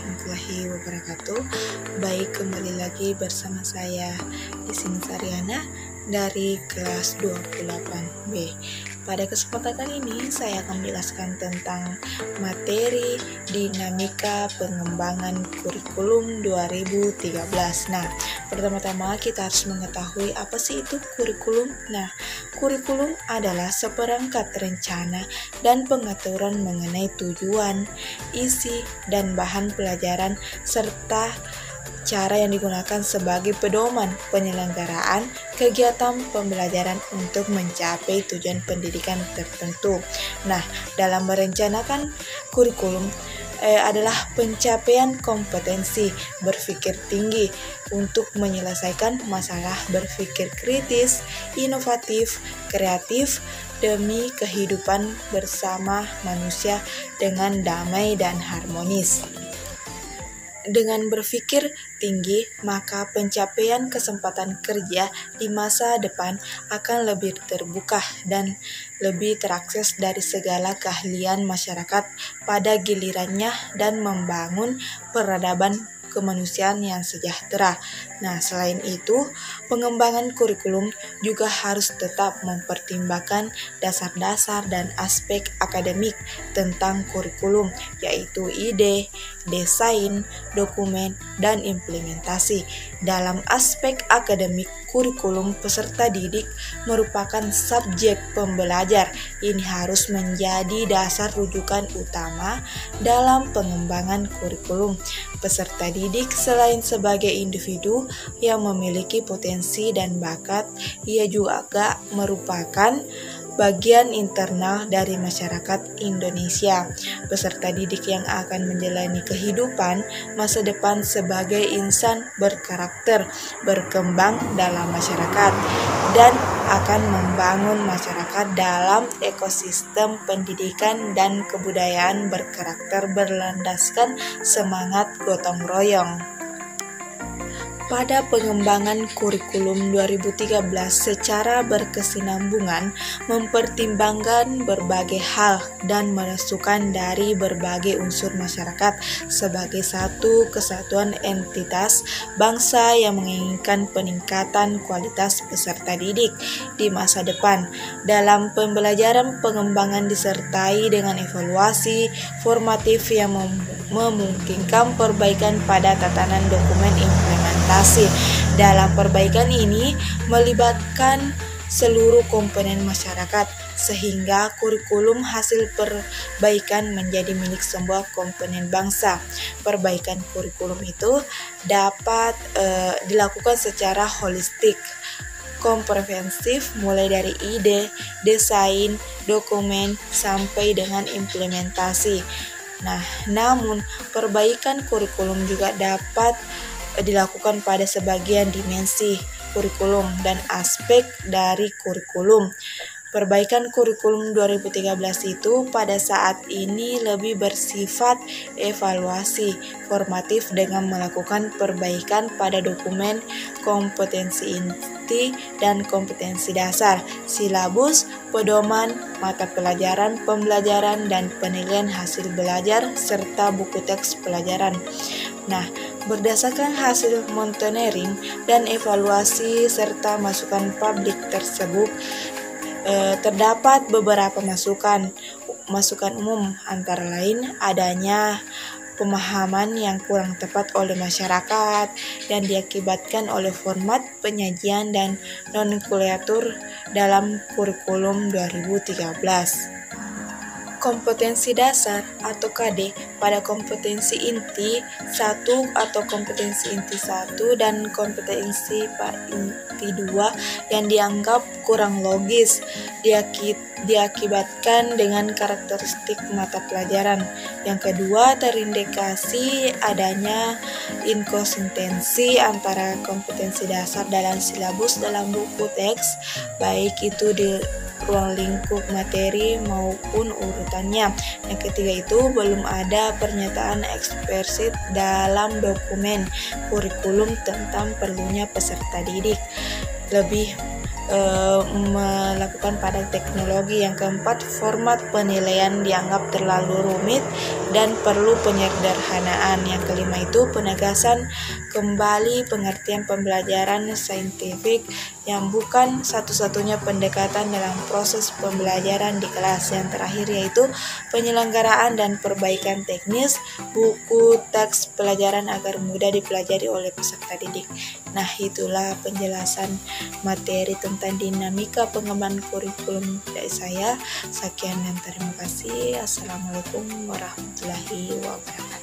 warahmatullahi wabarakatuh. Baik, kembali lagi bersama saya di sini Sariana dari kelas 28B. Pada kesempatan kali ini saya akan menjelaskan tentang materi dinamika pengembangan kurikulum 2013. Nah, pertama-tama kita harus mengetahui apa sih itu kurikulum. Nah, kurikulum adalah seperangkat rencana dan pengaturan mengenai tujuan, isi, dan bahan pelajaran serta cara yang digunakan sebagai pedoman penyelenggaraan kegiatan pembelajaran untuk mencapai tujuan pendidikan tertentu. Nah, dalam merencanakan kurikulum adalah pencapaian kompetensi berpikir tinggi untuk menyelesaikan masalah berpikir kritis, inovatif, kreatif demi kehidupan bersama manusia dengan damai dan harmonis. Dengan berpikir tinggi, maka pencapaian kesempatan kerja di masa depan akan lebih terbuka dan lebih terakses dari segala keahlian masyarakat pada gilirannya dan membangun peradaban kemanusiaan yang sejahtera. Nah, selain itu, pengembangan kurikulum juga harus tetap mempertimbangkan dasar-dasar dan aspek akademik tentang kurikulum, yaitu ide, desain, dokumen, dan implementasi. Dalam aspek akademik, kurikulum peserta didik merupakan subjek pembelajar. Ini harus menjadi dasar rujukan utama dalam pengembangan kurikulum. Peserta didik selain sebagai individu yang memiliki potensi dan bakat, ia juga merupakan bagian internal dari masyarakat Indonesia. Peserta didik yang akan menjalani kehidupan masa depan sebagai insan berkarakter, berkembang dalam masyarakat, dan akan membangun masyarakat dalam ekosistem pendidikan dan kebudayaan berkarakter berlandaskan semangat gotong royong. Pada pengembangan kurikulum 2013 secara berkesinambungan mempertimbangkan berbagai hal dan masukan dari berbagai unsur masyarakat sebagai satu kesatuan entitas bangsa yang menginginkan peningkatan kualitas peserta didik di masa depan. Dalam pembelajaran pengembangan disertai dengan evaluasi formatif yang memungkinkan perbaikan pada tatanan dokumen implementasi. Dalam perbaikan ini melibatkan seluruh komponen masyarakat sehingga kurikulum hasil perbaikan menjadi milik semua komponen bangsa. Perbaikan kurikulum itu dapat dilakukan secara holistik, komprehensif, mulai dari ide, desain, dokumen, sampai dengan implementasi. Nah, namun perbaikan kurikulum juga dapat dilakukan pada sebagian dimensi kurikulum dan aspek dari kurikulum. Perbaikan kurikulum 2013 itu pada saat ini lebih bersifat evaluasi formatif dengan melakukan perbaikan pada dokumen kompetensi inti dan kompetensi dasar, silabus, pedoman, mata pelajaran, pembelajaran, dan penilaian hasil belajar, serta buku teks pelajaran. Nah, berdasarkan hasil monitoring dan evaluasi serta masukan publik tersebut, terdapat beberapa masukan umum, antara lain adanya pemahaman yang kurang tepat oleh masyarakat dan diakibatkan oleh format penyajian dan nomenklatur dalam kurikulum 2013. Kompetensi dasar atau KD pada kompetensi inti 1 atau kompetensi inti 1 dan kompetensi inti 2 yang dianggap kurang logis diakibatkan dengan karakteristik mata pelajaran. Yang kedua, terindikasi adanya inkonsistensi antara kompetensi dasar dalam silabus dalam buku teks, baik itu di ruang lingkup materi maupun urutannya. Yang ketiga itu belum ada pernyataan eksplisit dalam dokumen kurikulum tentang perlunya peserta didik lebih melakukan pada teknologi. Yang keempat, format penilaian dianggap terlalu rumit dan perlu penyederhanaan. Yang kelima itu penegasan kembali pengertian pembelajaran saintifik yang bukan satu-satunya pendekatan dalam proses pembelajaran di kelas. Yang terakhir yaitu penyelenggaraan dan perbaikan teknis buku teks pelajaran agar mudah dipelajari oleh peserta didik. Nah, itulah penjelasan materi tentang dinamika pengembangan kurikulum dari saya. Sekian dan terima kasih. Assalamualaikum warahmatullahi wabarakatuh.